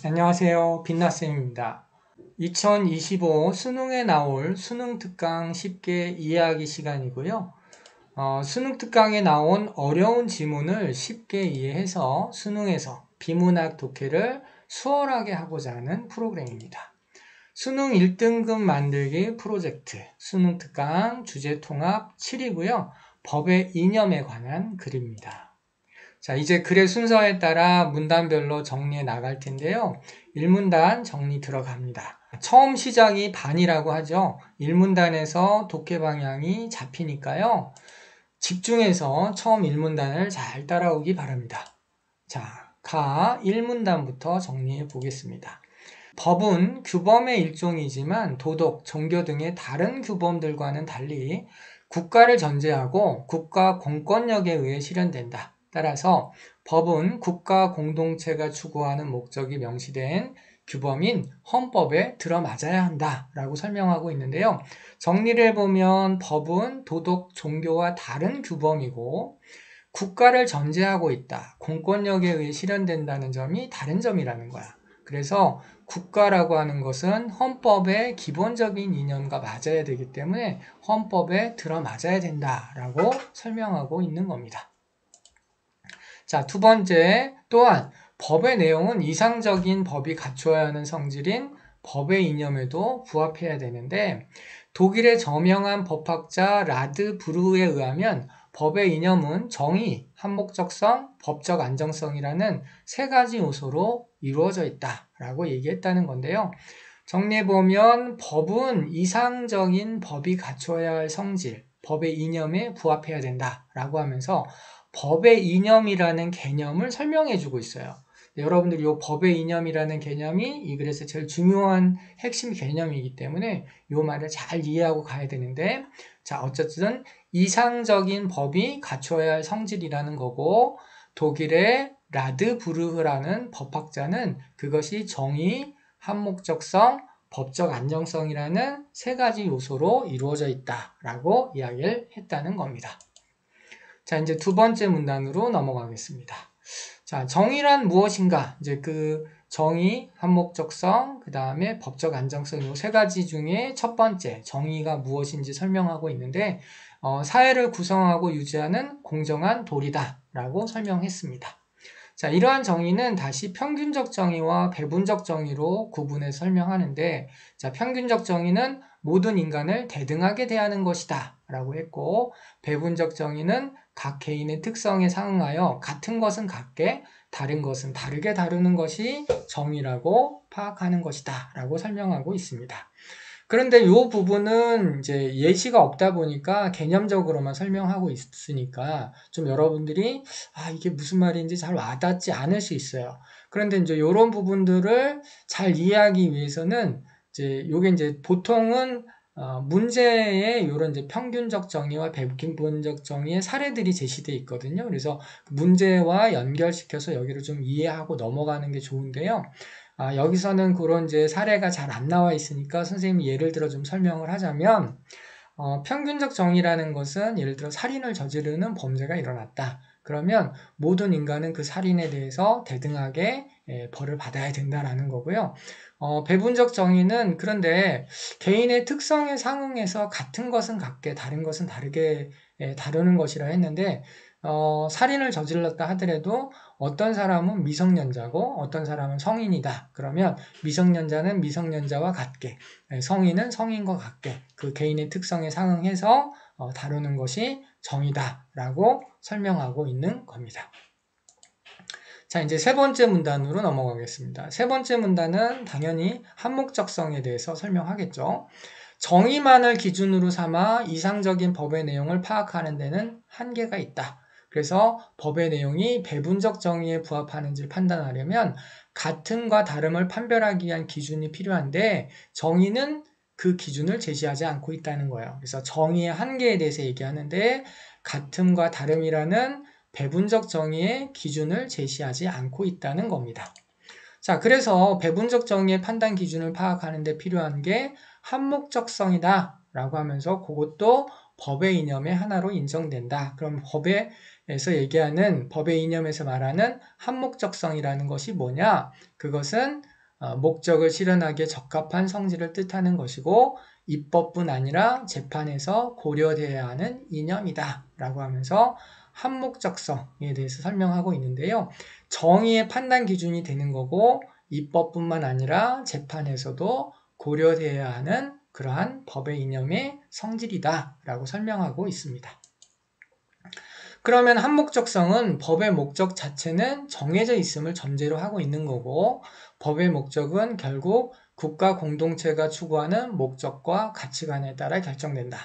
안녕하세요. 빛나쌤입니다. 2025 수능에 나올 수능 특강 쉽게 이해하기 시간이고요. 수능 특강에 나온 어려운 지문을 쉽게 이해해서 수능에서 비문학 독해를 수월하게 하고자 하는 프로그램입니다. 수능 1등급 만들기 프로젝트 수능 특강 주제 통합 7이고요. 법의 이념에 관한 글입니다. 자, 이제 글의 순서에 따라 문단별로 정리해 나갈 텐데요. 1문단 정리 들어갑니다. 처음 시작이 반이라고 하죠. 1문단에서 독해 방향이 잡히니까요. 집중해서 처음 1문단을 잘 따라오기 바랍니다. 자, 1문단부터 정리해 보겠습니다. 법은 규범의 일종이지만 도덕, 종교 등의 다른 규범들과는 달리 국가를 전제하고 국가 공권력에 의해 실현된다. 따라서 법은 국가 공동체가 추구하는 목적이 명시된 규범인 헌법에 들어맞아야 한다라고 설명하고 있는데요. 정리를 해보면 법은 도덕, 종교와 다른 규범이고 국가를 전제하고 있다. 공권력에 의해 실현된다는 점이 다른 점이라는 거야. 그래서 국가라고 하는 것은 헌법의 기본적인 이념과 맞아야 되기 때문에 헌법에 들어맞아야 된다라고 설명하고 있는 겁니다. 자, 두 번째, 또한 법의 내용은 이상적인 법이 갖춰야 하는 성질인 법의 이념에도 부합해야 되는데 독일의 저명한 법학자 라드 브루에 의하면 법의 이념은 정의, 한목적성, 법적 안정성이라는 세 가지 요소로 이루어져 있다라고 얘기했다는 건데요. 정리해보면 법은 이상적인 법이 갖춰야 할 성질, 법의 이념에 부합해야 된다라고 하면서 법의 이념이라는 개념을 설명해주고 있어요. 여러분들이 이 법의 이념이라는 개념이 이 글에서 제일 중요한 핵심 개념이기 때문에 이 말을 잘 이해하고 가야 되는데, 자, 어쨌든 이상적인 법이 갖춰야 할 성질이라는 거고, 독일의 라드부르흐라는 법학자는 그것이 정의, 한목적성, 법적 안정성이라는 세 가지 요소로 이루어져 있다라고 이야기를 했다는 겁니다. 자, 이제 두 번째 문단으로 넘어가겠습니다. 자, 정의란 무엇인가? 이제 그 정의, 한목적성, 그 다음에 법적 안정성 이 세 가지 중에 첫 번째 정의가 무엇인지 설명하고 있는데 사회를 구성하고 유지하는 공정한 도리다라고 설명했습니다. 자, 이러한 정의는 다시 평균적 정의와 배분적 정의로 구분해 설명하는데, 자, 평균적 정의는 모든 인간을 대등하게 대하는 것이다 라고 했고, 배분적 정의는 각 개인의 특성에 상응하여 같은 것은 같게, 다른 것은 다르게 다루는 것이 정의라고 파악하는 것이다 라고 설명하고 있습니다. 그런데 이 부분은 이제 예시가 없다 보니까 개념적으로만 설명하고 있으니까 좀 여러분들이 이게 무슨 말인지 잘 와닿지 않을 수 있어요. 그런데 이제 이런 부분들을 잘 이해하기 위해서는 요게 이제 보통은 문제에 이런 이제 평균적 정의와 배분적 정의의 사례들이 제시되어 있거든요. 그래서 문제와 연결시켜서 여기를 좀 이해하고 넘어가는 게 좋은데요. 여기서는 그런 이제 사례가 잘 안 나와 있으니까 선생님이 예를 들어 좀 설명을 하자면, 평균적 정의라는 것은 예를 들어 살인을 저지르는 범죄가 일어났다. 그러면 모든 인간은 그 살인에 대해서 대등하게 벌을 받아야 된다라는 거고요. 배분적 정의는 그런데 개인의 특성에 상응해서 같은 것은 같게 다른 것은 다르게 다루는 것이라 했는데 살인을 저질렀다 하더라도 어떤 사람은 미성년자고 어떤 사람은 성인이다. 그러면 미성년자는 미성년자와 같게, 성인은 성인과 같게 그 개인의 특성에 상응해서 다루는 것이 정의다라고 설명하고 있는 겁니다. 자, 이제 세 번째 문단으로 넘어가겠습니다. 세 번째 문단은 당연히 한목적성에 대해서 설명하겠죠. 정의만을 기준으로 삼아 이상적인 법의 내용을 파악하는 데는 한계가 있다. 그래서 법의 내용이 배분적 정의에 부합하는지를 판단하려면 같음과 다름을 판별하기 위한 기준이 필요한데 정의는 그 기준을 제시하지 않고 있다는 거예요. 그래서 정의의 한계에 대해서 얘기하는데 같음과 다름이라는 배분적 정의의 기준을 제시하지 않고 있다는 겁니다. 자, 그래서 배분적 정의의 판단 기준을 파악하는 데 필요한 게 한목적성이다 라고 하면서 그것도 법의 이념의 하나로 인정된다. 그럼 법에서 얘기하는 법의 이념에서 말하는 한목적성이라는 것이 뭐냐? 그것은 목적을 실현하기에 적합한 성질을 뜻하는 것이고 입법뿐 아니라 재판에서 고려되어야 하는 이념이다 라고 하면서 한목적성에 대해서 설명하고 있는데요. 정의의 판단 기준이 되는 거고 입법뿐만 아니라 재판에서도 고려되어야 하는 그러한 법의 이념의 성질이다 라고 설명하고 있습니다. 그러면 한목적성은 법의 목적 자체는 정해져 있음을 전제로 하고 있는 거고 법의 목적은 결국 국가 공동체가 추구하는 목적과 가치관에 따라 결정된다.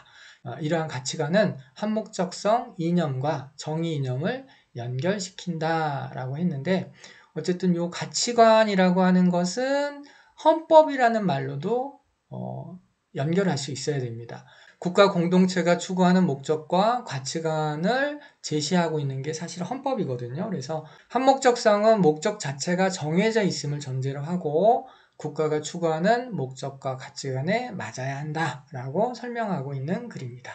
이러한 가치관은 한목적성 이념과 정의 이념을 연결시킨다라고 했는데 어쨌든 이 가치관이라고 하는 것은 헌법이라는 말로도 연결할 수 있어야 됩니다. 국가 공동체가 추구하는 목적과 가치관을 제시하고 있는 게 사실 헌법이거든요. 그래서 한목적성은 목적 자체가 정해져 있음을 전제로 하고 국가가 추구하는 목적과 가치관에 맞아야 한다라고 설명하고 있는 글입니다.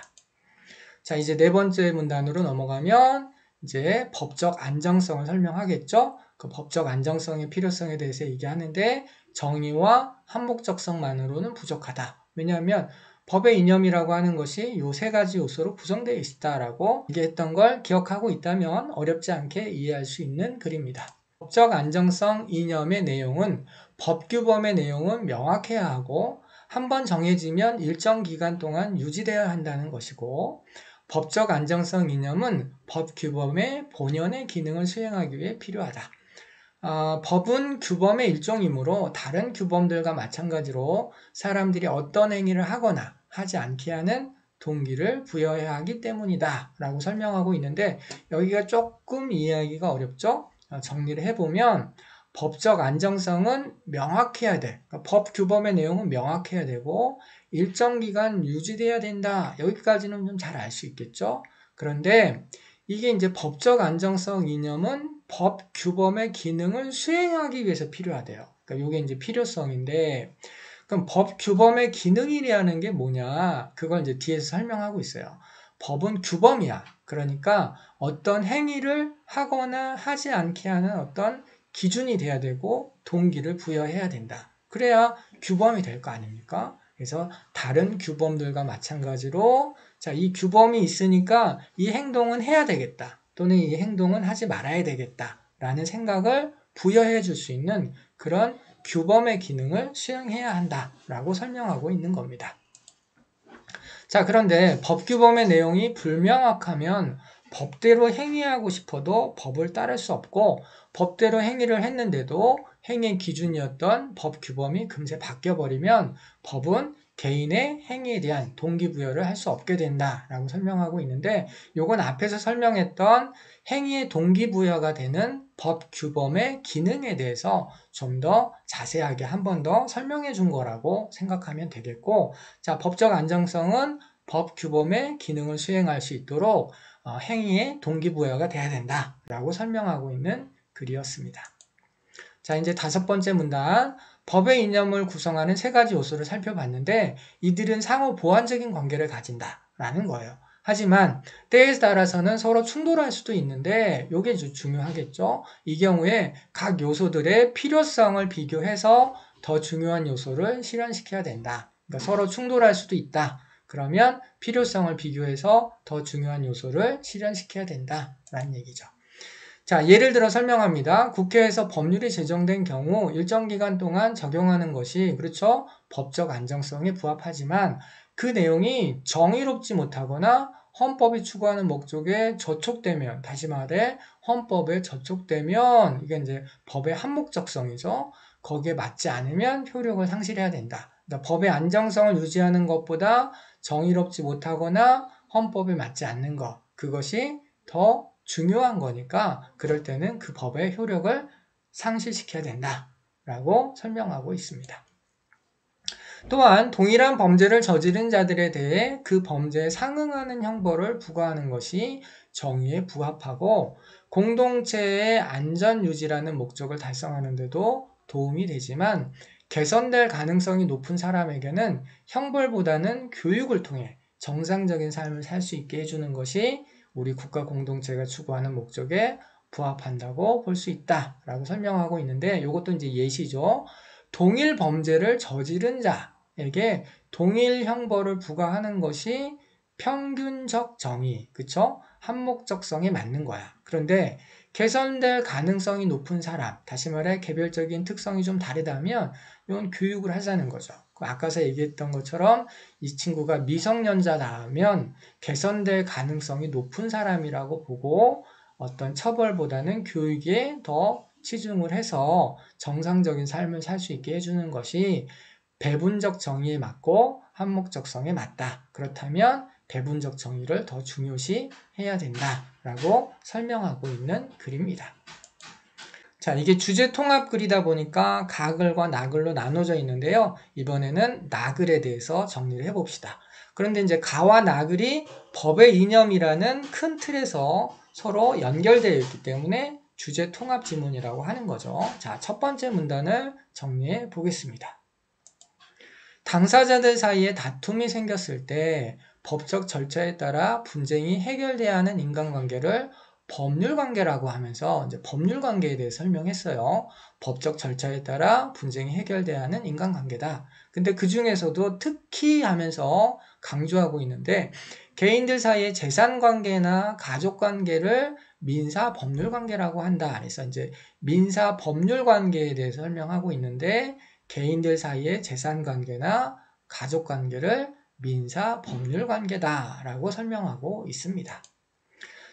자, 이제 네 번째 문단으로 넘어가면 이제 법적 안정성을 설명하겠죠. 그 법적 안정성의 필요성에 대해서 얘기하는데 정의와 한목적성만으로는 부족하다. 왜냐하면 법의 이념이라고 하는 것이 이 세 가지 요소로 구성되어 있다라고 얘기했던 걸 기억하고 있다면 어렵지 않게 이해할 수 있는 글입니다. 법적 안정성 이념의 내용은 법규범의 내용은 명확해야 하고 한번 정해지면 일정 기간 동안 유지되어야 한다는 것이고 법적 안정성 이념은 법규범의 본연의 기능을 수행하기 위해 필요하다. 법은 규범의 일종이므로 다른 규범들과 마찬가지로 사람들이 어떤 행위를 하거나 하지 않게 하는 동기를 부여해야 하기 때문이다 라고 설명하고 있는데 여기가 조금 이해하기가 어렵죠? 정리를 해보면 법적 안정성은 명확해야 돼. 그러니까 법 규범의 내용은 명확해야 되고 일정 기간 유지돼야 된다. 여기까지는 좀 잘 알 수 있겠죠? 그런데 이게 이제 법적 안정성 이념은 법 규범의 기능을 수행하기 위해서 필요하대요. 그러니까 이게 이제 필요성인데 그럼 법 규범의 기능이라는 게 뭐냐? 그걸 이제 뒤에서 설명하고 있어요. 법은 규범이야. 그러니까 어떤 행위를 하거나 하지 않게 하는 어떤 기준이 돼야 되고 동기를 부여해야 된다. 그래야 규범이 될 거 아닙니까? 그래서 다른 규범들과 마찬가지로 자, 이 규범이 있으니까 이 행동은 해야 되겠다. 또는 이 행동은 하지 말아야 되겠다. 라는 생각을 부여해 줄 수 있는 그런 규범의 기능을 수행해야 한다라고 설명하고 있는 겁니다. 자, 그런데 법규범의 내용이 불명확하면 법대로 행위하고 싶어도 법을 따를 수 없고 법대로 행위를 했는데도 행위 기준이었던 법규범이 금세 바뀌어버리면 법은 개인의 행위에 대한 동기부여를 할 수 없게 된다라고 설명하고 있는데 요건 앞에서 설명했던 행위의 동기부여가 되는 법규범의 기능에 대해서 좀 더 자세하게 한 번 더 설명해 준 거라고 생각하면 되겠고 자, 법적 안정성은 법규범의 기능을 수행할 수 있도록 행위의 동기부여가 돼야 된다라고 설명하고 있는 글이었습니다. 자, 이제 다섯 번째 문단. 법의 이념을 구성하는 세 가지 요소를 살펴봤는데 이들은 상호 보완적인 관계를 가진다라는 거예요. 하지만 때에 따라서는 서로 충돌할 수도 있는데 이게 중요하겠죠. 이 경우에 각 요소들의 필요성을 비교해서 더 중요한 요소를 실현시켜야 된다. 그러니까 서로 충돌할 수도 있다. 그러면 필요성을 비교해서 더 중요한 요소를 실현시켜야 된다라는 얘기죠. 자, 예를 들어 설명합니다. 국회에서 법률이 제정된 경우 일정 기간 동안 적용하는 것이 그렇죠? 법적 안정성에 부합하지만 그 내용이 정의롭지 못하거나 헌법이 추구하는 목적에 저촉되면 다시 말해 헌법에 저촉되면 이게 이제 법의 한목적성이죠. 거기에 맞지 않으면 효력을 상실해야 된다. 그러니까 법의 안정성을 유지하는 것보다 정의롭지 못하거나 헌법에 맞지 않는 것 그것이 더 중요한 거니까 그럴 때는 그 법의 효력을 상실시켜야 된다라고 설명하고 있습니다. 또한 동일한 범죄를 저지른 자들에 대해 그 범죄에 상응하는 형벌을 부과하는 것이 정의에 부합하고 공동체의 안전 유지라는 목적을 달성하는 데도 도움이 되지만 개선될 가능성이 높은 사람에게는 형벌보다는 교육을 통해 정상적인 삶을 살 수 있게 해주는 것이 우리 국가 공동체가 추구하는 목적에 부합한다고 볼 수 있다라고 설명하고 있는데 이것도 이제 예시죠. 동일 범죄를 저지른 자에게 동일 형벌을 부과하는 것이 평균적 정의, 그쵸? 한목적성에 맞는 거야. 그런데 개선될 가능성이 높은 사람, 다시 말해 개별적인 특성이 좀 다르다면 이건 교육을 하자는 거죠. 아까서 얘기했던 것처럼 이 친구가 미성년자라면 개선될 가능성이 높은 사람이라고 보고 어떤 처벌보다는 교육에 더 치중을 해서 정상적인 삶을 살 수 있게 해주는 것이 배분적 정의에 맞고 한목적성에 맞다. 그렇다면 배분적 정의를 더 중요시 해야 된다라고 설명하고 있는 글입니다. 자, 이게 주제 통합 글이다 보니까 가글과 나글로 나눠져 있는데요. 이번에는 나글에 대해서 정리를 해봅시다. 그런데 이제 가와 나글이 법의 이념이라는 큰 틀에서 서로 연결되어 있기 때문에 주제 통합 지문이라고 하는 거죠. 자, 첫 번째 문단을 정리해 보겠습니다. 당사자들 사이에 다툼이 생겼을 때 법적 절차에 따라 분쟁이 해결돼야 하는 인간관계를 법률관계라고 하면서 이제 법률관계에 대해 설명했어요. 법적 절차에 따라 분쟁이 해결돼야 하는 인간관계다. 근데 그 중에서도 특히 하면서 강조하고 있는데 개인들 사이의 재산관계나 가족관계를 민사법률관계라고 한다. 그래서 이제 민사법률관계에 대해서 설명하고 있는데 개인들 사이의 재산관계나 가족관계를 민사법률관계다라고 설명하고 있습니다.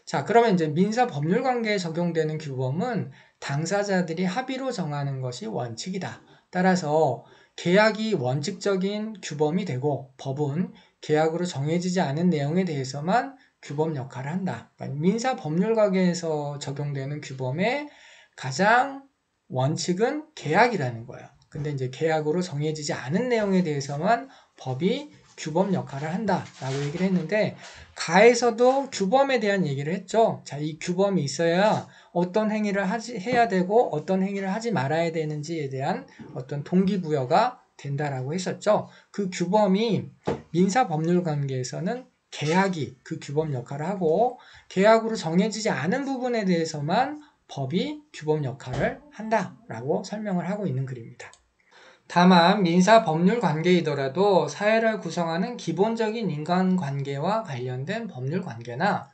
자, 그러면 이제 민사법률관계에 적용되는 규범은 당사자들이 합의로 정하는 것이 원칙이다. 따라서 계약이 원칙적인 규범이 되고 법은 계약으로 정해지지 않은 내용에 대해서만 규범 역할을 한다. 그러니까 민사법률관계에서 적용되는 규범의 가장 원칙은 계약이라는 거예요. 근데 이제 계약으로 정해지지 않은 내용에 대해서만 법이 규범 역할을 한다라고 얘기를 했는데 가에서도 규범에 대한 얘기를 했죠. 자, 이 규범이 있어야 어떤 행위를 해야 되고 어떤 행위를 하지 말아야 되는지에 대한 어떤 동기부여가 된다라고 했었죠. 그 규범이 민사법률관계에서는 계약이 그 규범 역할을 하고 계약으로 정해지지 않은 부분에 대해서만 법이 규범 역할을 한다라고 설명을 하고 있는 글입니다. 다만 민사법률관계이더라도 사회를 구성하는 기본적인 인간관계와 관련된 법률관계나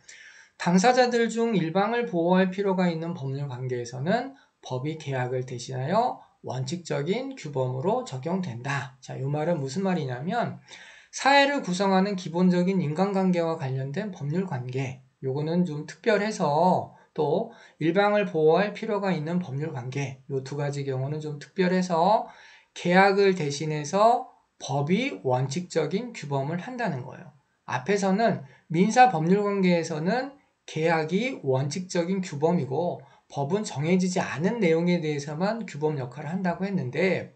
당사자들 중 일방을 보호할 필요가 있는 법률관계에서는 법이 계약을 대신하여 원칙적인 규범으로 적용된다. 자, 이 말은 무슨 말이냐면 사회를 구성하는 기본적인 인간관계와 관련된 법률관계, 요거는 좀 특별해서 또 일방을 보호할 필요가 있는 법률관계, 요 두 가지 경우는 좀 특별해서 계약을 대신해서 법이 원칙적인 규범을 한다는 거예요. 앞에서는 민사법률관계에서는 계약이 원칙적인 규범이고 법은 정해지지 않은 내용에 대해서만 규범 역할을 한다고 했는데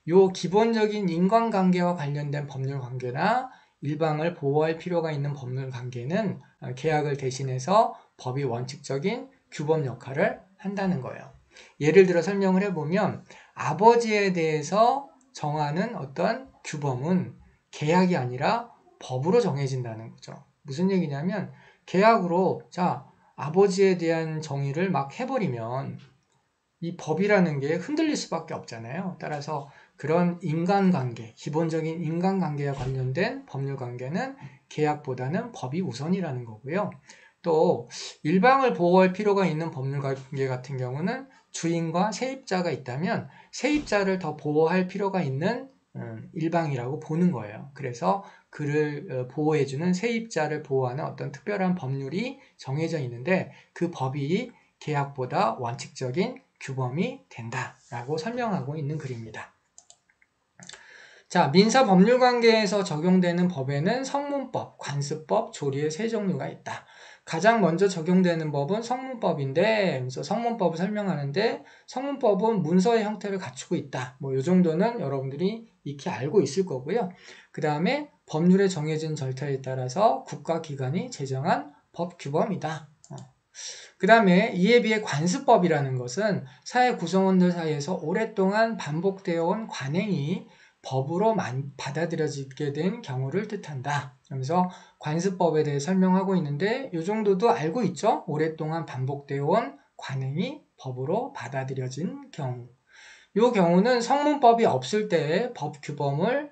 요 기본적인 인간관계와 관련된 법률관계나 일방을 보호할 필요가 있는 법률관계는 계약을 대신해서 법이 원칙적인 규범 역할을 한다는 거예요. 예를 들어 설명을 해보면 아버지에 대해서 정하는 어떤 규범은 계약이 아니라 법으로 정해진다는 거죠. 무슨 얘기냐면 계약으로 자 아버지에 대한 정의를 막 해버리면 이 법이라는 게 흔들릴 수밖에 없잖아요. 따라서 그런 인간관계, 기본적인 인간관계와 관련된 법률관계는 계약보다는 법이 우선이라는 거고요. 또 일방을 보호할 필요가 있는 법률관계 같은 경우는 주인과 세입자가 있다면 세입자를 더 보호할 필요가 있는 일방이라고 보는 거예요. 그래서 그를 보호해주는 세입자를 보호하는 어떤 특별한 법률이 정해져 있는데 그 법이 계약보다 원칙적인 규범이 된다라고 설명하고 있는 글입니다. 자, 민사법률관계에서 적용되는 법에는 성문법, 관습법, 조리의 세 종류가 있다. 가장 먼저 적용되는 법은 성문법인데, 그래서 성문법을 설명하는데 성문법은 문서의 형태를 갖추고 있다. 뭐 이 정도는 여러분들이 익히 알고 있을 거고요. 그 다음에 법률에 정해진 절차에 따라서 국가기관이 제정한 법규범이다. 그 다음에 이에 비해 관습법이라는 것은 사회 구성원들 사이에서 오랫동안 반복되어 온 관행이 법으로 받아들여지게 된 경우를 뜻한다. 그래서 관습법에 대해 설명하고 있는데 이 정도도 알고 있죠? 오랫동안 반복되어 온 관행이 법으로 받아들여진 경우. 이 경우는 성문법이 없을 때 법 규범을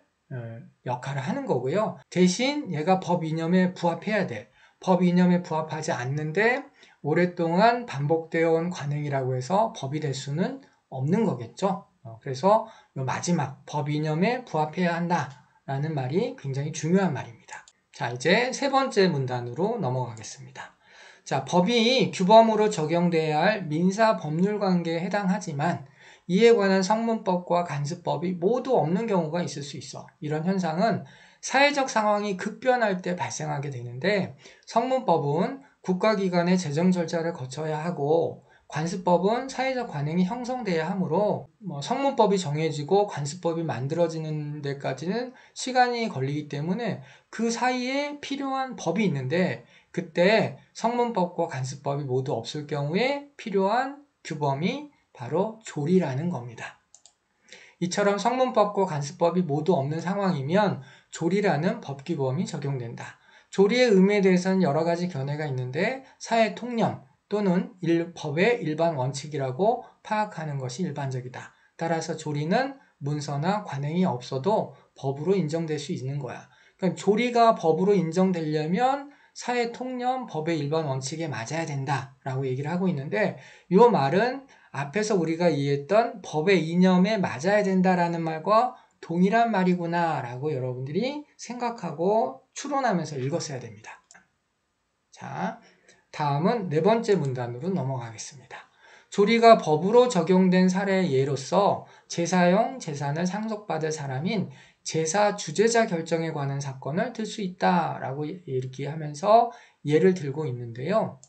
역할을 하는 거고요. 대신 얘가 법 이념에 부합해야 돼. 법 이념에 부합하지 않는데 오랫동안 반복되어 온 관행이라고 해서 법이 될 수는 없는 거겠죠. 그래서 마지막 법 이념에 부합해야 한다라는 말이 굉장히 중요한 말입니다. 자, 이제 세 번째 문단으로 넘어가겠습니다. 자, 법이 규범으로 적용돼야 할 민사 법률 관계에 해당하지만 이에 관한 성문법과 간습법이 모두 없는 경우가 있을 수 있어. 이런 현상은 사회적 상황이 급변할 때 발생하게 되는데 성문법은 국가기관의 재정 절차를 거쳐야 하고 관습법은 사회적 관행이 형성돼야 하므로 성문법이 정해지고 관습법이 만들어지는 데까지는 시간이 걸리기 때문에 그 사이에 필요한 법이 있는데 그때 성문법과 관습법이 모두 없을 경우에 필요한 규범이 바로 조리라는 겁니다. 이처럼 성문법과 관습법이 모두 없는 상황이면 조리라는 법규범이 적용된다. 조리의 의미에 대해서는 여러 가지 견해가 있는데 사회 통념 또는 법의 일반 원칙이라고 파악하는 것이 일반적이다. 따라서 조리는 문서나 관행이 없어도 법으로 인정될 수 있는 거야. 그러니까 조리가 법으로 인정되려면 사회 통념, 법의 일반 원칙에 맞아야 된다라고 얘기를 하고 있는데 이 말은 앞에서 우리가 이해했던 법의 이념에 맞아야 된다라는 말과 동일한 말이구나 라고 여러분들이 생각하고 추론하면서 읽었어야 됩니다. 자, 다음은 네 번째 문단으로 넘어가겠습니다. 조리가 법으로 적용된 사례의 예로서 제사용 재산을 상속받을 사람인 제사 주재자 결정에 관한 사건을 들 수 있다라고 얘기하면서 예를 들고 있는데요.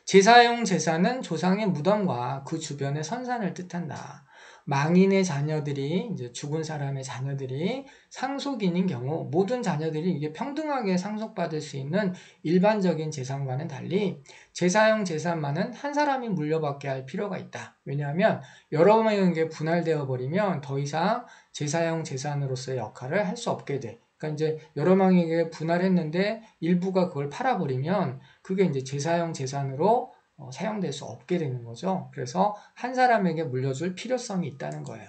제사용 재산은 조상의 무덤과 그 주변의 선산을 뜻한다. 망인의 자녀들이 이제 죽은 사람의 자녀들이 상속인인 경우 모든 자녀들이 이게 평등하게 상속받을 수 있는 일반적인 재산과는 달리 제사용 재산만은 한 사람이 물려받게 할 필요가 있다. 왜냐하면 여러 명에게 분할되어 버리면 더 이상 제사용 재산으로서의 역할을 할 수 없게 돼. 그러니까 이제 여러 명에게 분할했는데 일부가 그걸 팔아버리면 그게 이제 제사용 재산으로 사용될 수 없게 되는 거죠. 그래서 한 사람에게 물려줄 필요성이 있다는 거예요.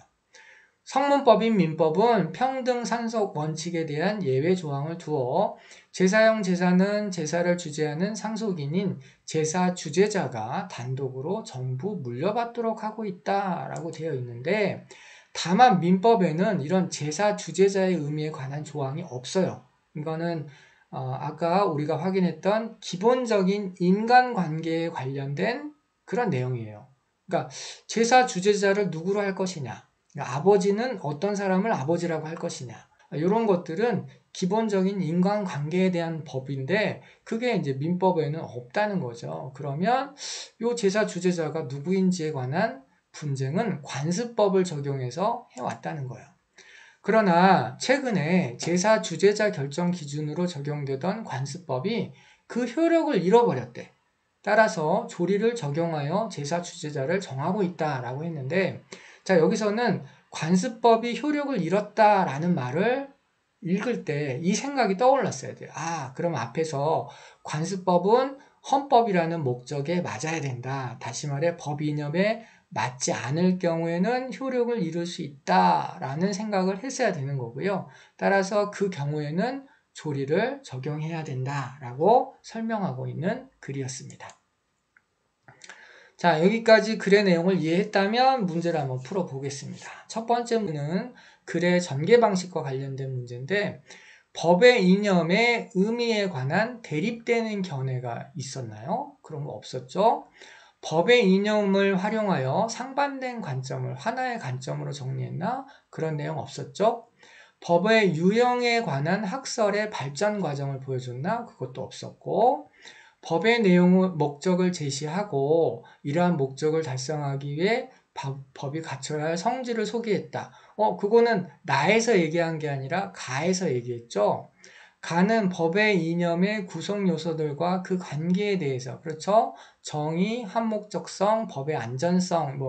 성문법인 민법은 평등 상속 원칙에 대한 예외 조항을 두어 제사용 재산은 제사를 주재하는 상속인인 제사 주재자가 단독으로 전부 물려받도록 하고 있다라고 되어 있는데 다만 민법에는 이런 제사 주재자의 의미에 관한 조항이 없어요. 이거는 아까 우리가 확인했던 기본적인 인간관계에 관련된 그런 내용이에요. 그러니까 제사 주재자를 누구로 할 것이냐, 아버지는 어떤 사람을 아버지라고 할 것이냐, 이런 것들은 기본적인 인간관계에 대한 법인데 그게 이제 민법에는 없다는 거죠. 그러면 이 제사 주재자가 누구인지에 관한 분쟁은 관습법을 적용해서 해왔다는 거예요. 그러나 최근에 제사 주재자 결정 기준으로 적용되던 관습법이 그 효력을 잃어버렸대. 따라서 조리를 적용하여 제사 주재자를 정하고 있다라고 했는데 자 여기서는 관습법이 효력을 잃었다라는 말을 읽을 때 이 생각이 떠올랐어야 돼요. 그럼 앞에서 관습법은 헌법이라는 목적에 맞아야 된다. 다시 말해 법 이념에 맞지 않을 경우에는 효력을 잃을 수 있다라는 생각을 했어야 되는 거고요. 따라서 그 경우에는 조리를 적용해야 된다라고 설명하고 있는 글이었습니다. 자, 여기까지 글의 내용을 이해했다면 문제를 한번 풀어보겠습니다. 첫 번째 문제는 글의 전개 방식과 관련된 문제인데 법의 이념의 의미에 관한 대립되는 견해가 있었나요? 그런 거 없었죠? 법의 이념을 활용하여 상반된 관점을 하나의 관점으로 정리했나? 그런 내용 없었죠? 법의 유형에 관한 학설의 발전 과정을 보여줬나? 그것도 없었고 법의 내용을 목적을 제시하고 이러한 목적을 달성하기 위해 법이 갖춰야 할 성질을 소개했다. 그거는 나에서 얘기한 게 아니라 가에서 얘기했죠. 가는 법의 이념의 구성 요소들과 그 관계에 대해서 그렇죠. 정의, 한목적성, 법의 안전성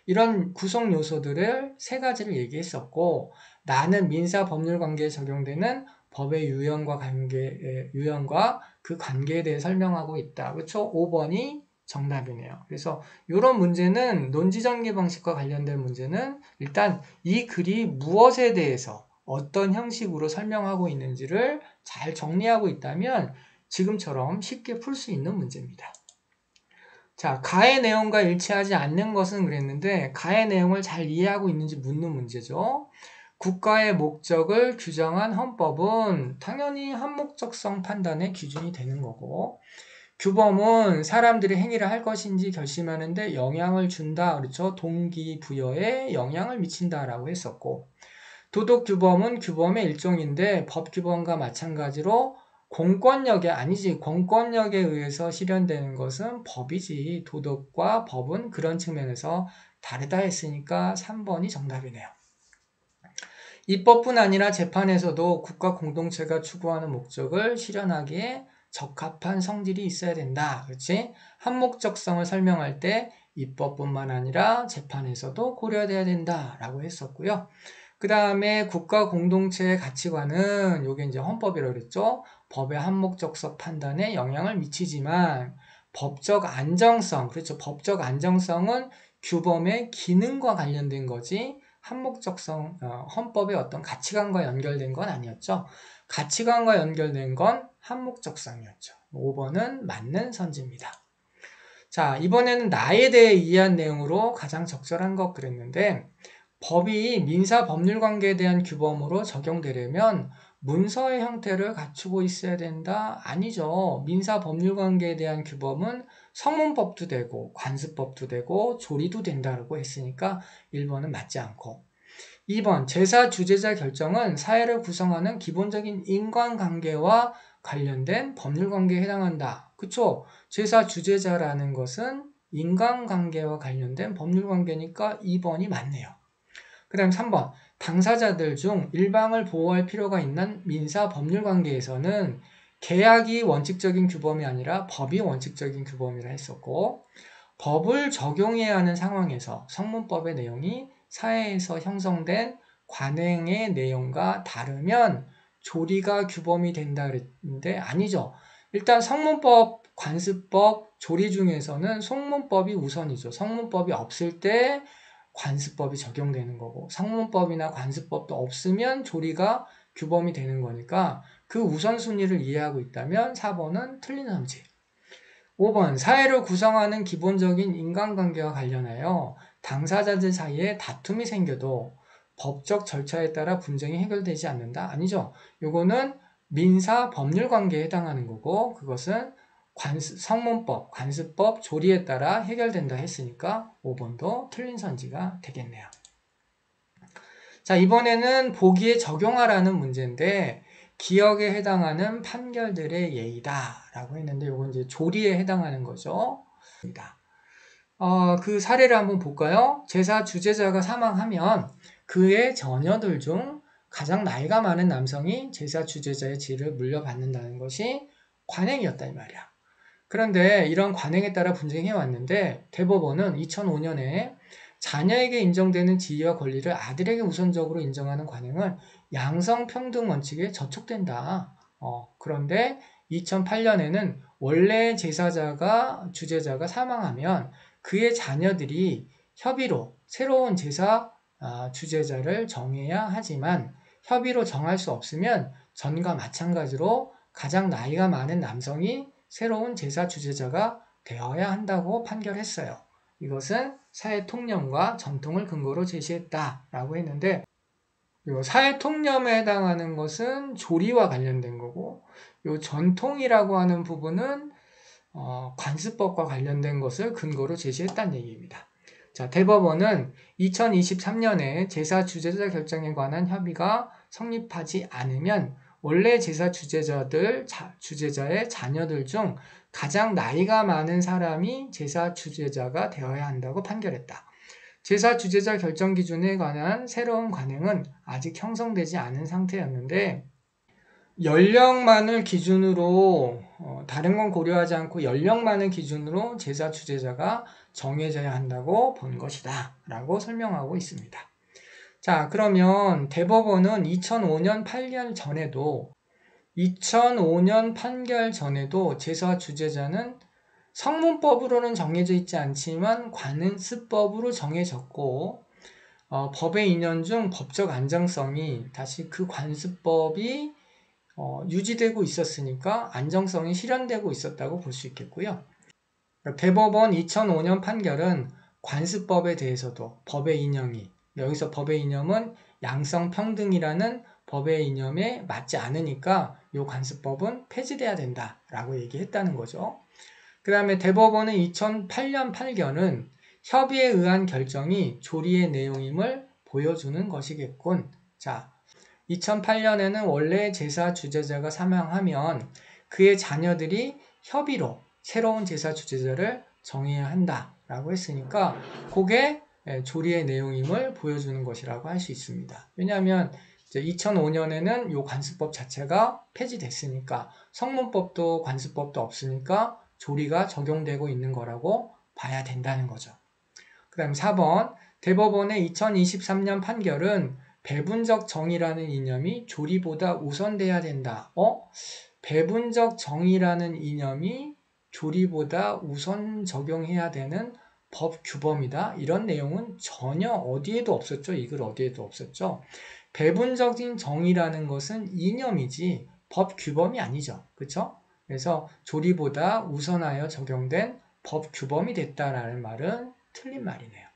이런 구성 요소들을 세 가지를 얘기했었고 나는 민사 법률 관계에 적용되는 법의 유형과 그 관계에 대해 설명하고 있다. 그렇죠? 5번이 정답이네요. 그래서 이런 문제는 논지전개 방식과 관련된 문제는 일단 이 글이 무엇에 대해서 어떤 형식으로 설명하고 있는지를 잘 정리하고 있다면 지금처럼 쉽게 풀 수 있는 문제입니다. 자, 가의 내용과 일치하지 않는 것은 그랬는데 가의 내용을 잘 이해하고 있는지 묻는 문제죠. 국가의 목적을 규정한 헌법은 당연히 한목적성 판단의 기준이 되는 거고, 규범은 사람들이 행위를 할 것인지 결심하는데 영향을 준다. 그렇죠? 동기부여에 영향을 미친다라고 했었고, 도덕규범은 규범의 일종인데 법규범과 마찬가지로 공권력에 아니지 공권력에 의해서 실현되는 것은 법이지 도덕과 법은 그런 측면에서 다르다 했으니까 3번이 정답이네요. 입법뿐 아니라 재판에서도 국가 공동체가 추구하는 목적을 실현하기에 적합한 성질이 있어야 된다. 그렇지? 한목적성을 설명할 때 입법뿐만 아니라 재판에서도 고려돼야 된다라고 했었고요. 그 다음에 국가 공동체의 가치관은 요게 이제 헌법이라고 그랬죠. 법의 한목적성 판단에 영향을 미치지만 법적 안정성, 그렇죠. 법적 안정성은 규범의 기능과 관련된 거지 한목적성, 헌법의 어떤 가치관과 연결된 건 아니었죠. 가치관과 연결된 건 한목적성이었죠. 5번은 맞는 선지입니다. 자, 이번에는 나에 대해 이해한 내용으로 가장 적절한 것 그랬는데 법이 민사법률관계에 대한 규범으로 적용되려면 문서의 형태를 갖추고 있어야 된다? 아니죠. 민사법률관계에 대한 규범은 성문법도 되고 관습법도 되고 조리도 된다고 했으니까 1번은 맞지 않고 2번 제사 주재자 결정은 사회를 구성하는 기본적인 인간관계와 관련된 법률관계에 해당한다. 그쵸? 제사 주재자라는 것은 인간관계와 관련된 법률관계니까 2번이 맞네요. 그 다음 3번 당사자들 중 일방을 보호할 필요가 있는 민사법률관계에서는 계약이 원칙적인 규범이 아니라 법이 원칙적인 규범이라 했었고 법을 적용해야 하는 상황에서 성문법의 내용이 사회에서 형성된 관행의 내용과 다르면 조리가 규범이 된다 그랬는데 아니죠. 일단 성문법, 관습법, 조리 중에서는 성문법이 우선이죠. 성문법이 없을 때 관습법이 적용되는 거고 성문법이나 관습법도 없으면 조리가 규범이 되는 거니까 그 우선순위를 이해하고 있다면 4번은 틀린 선지. 5번 사회를 구성하는 기본적인 인간관계와 관련하여 당사자들 사이에 다툼이 생겨도 법적 절차에 따라 분쟁이 해결되지 않는다? 아니죠. 요거는 민사법률관계에 해당하는 거고 그것은 성문법, 관습법, 조리에 따라 해결된다 했으니까 5번도 틀린 선지가 되겠네요. 자, 이번에는 보기에 적용하라는 문제인데 기억에 해당하는 판결들의 예의다 라고 했는데 이건 이제 조리에 해당하는 거죠. 그 사례를 한번 볼까요? 제사 주재자가 사망하면 그의 자녀들 중 가장 나이가 많은 남성이 제사 주재자의 지위를 물려받는다는 것이 관행이었다 이 말이야. 그런데 이런 관행에 따라 분쟁해 왔는데 대법원은 2005년에 자녀에게 인정되는 지위와 권리를 아들에게 우선적으로 인정하는 관행은 양성평등 원칙에 저촉된다. 그런데 2008년에는 원래 주재자가 사망하면 그의 자녀들이 협의로 새로운 제사 주재자를 정해야 하지만 협의로 정할 수 없으면 전과 마찬가지로 가장 나이가 많은 남성이 새로운 제사 주재자가 되어야 한다고 판결했어요. 이것은 사회 통념과 전통을 근거로 제시했다라고 했는데 사회 통념에 해당하는 것은 조리와 관련된 거고 이 전통이라고 하는 부분은 관습법과 관련된 것을 근거로 제시했다는 얘기입니다. 자, 대법원은 2023년에 제사 주재자 결정에 관한 협의가 성립하지 않으면 원래 제사 주재자의 자녀들 중 가장 나이가 많은 사람이 제사 주재자가 되어야 한다고 판결했다. 제사 주재자 결정 기준에 관한 새로운 관행은 아직 형성되지 않은 상태였는데 연령만을 기준으로 다른 건 고려하지 않고 연령만을 기준으로 제사 주재자가 정해져야 한다고 본 것이다 라고 설명하고 있습니다. 자, 그러면 대법원은 2005년 판결 전에도 제사 주재자는 성문법으로는 정해져 있지 않지만 관습법으로 정해졌고 법의 이념 중 법적 안정성이 다시 그 관습법이 유지되고 있었으니까 안정성이 실현되고 있었다고 볼 수 있겠고요. 대법원 2005년 판결은 관습법에 대해서도 법의 이념이, 여기서 법의 이념은 양성평등이라는 법의 이념에 맞지 않으니까 이 관습법은 폐지돼야 된다라고 얘기했다는 거죠. 그 다음에 대법원의 2008년 판결은 협의에 의한 결정이 조리의 내용임을 보여주는 것이겠군. 자, 2008년에는 원래 제사 주재자가 사망하면 그의 자녀들이 협의로 새로운 제사 주재자를 정해야 한다라고 했으니까 그게 조리의 내용임을 보여주는 것이라고 할 수 있습니다. 왜냐하면 2005년에는 이 관습법 자체가 폐지됐으니까 성문법도 관습법도 없으니까 조리가 적용되고 있는 거라고 봐야 된다는 거죠. 그 다음 4번 대법원의 2023년 판결은 배분적 정의라는 이념이 조리보다 우선돼야 된다. 배분적 정의라는 이념이 조리보다 우선 적용해야 되는 법 규범이다. 이런 내용은 전혀 어디에도 없었죠. 이 글 어디에도 없었죠. 배분적인 정의라는 것은 이념이지 법 규범이 아니죠. 그렇죠? 그래서 조리보다 우선하여 적용된 법 규범이 됐다라는 말은 틀린 말이네요.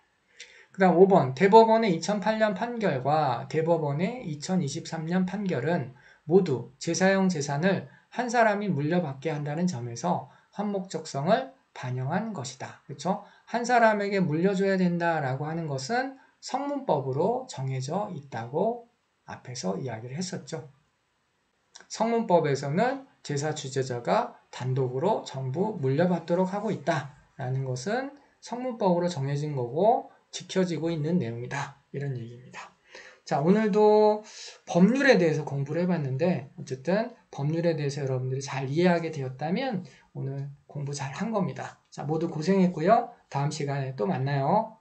그 다음 5번 대법원의 2008년 판결과 대법원의 2023년 판결은 모두 제사용 재산을 한 사람이 물려받게 한다는 점에서 한목적성을 반영한 것이다. 그렇죠? 한 사람에게 물려줘야 된다라고 하는 것은 성문법으로 정해져 있다고 앞에서 이야기를 했었죠. 성문법에서는 제사 주재자가 단독으로 전부 물려받도록 하고 있다라는 것은 성문법으로 정해진 거고 지켜지고 있는 내용이다. 이런 얘기입니다. 자, 오늘도 법률에 대해서 공부를 해봤는데 어쨌든 법률에 대해서 여러분들이 잘 이해하게 되었다면 오늘 공부 잘 한 겁니다. 자, 모두 고생했고요. 다음 시간에 또 만나요.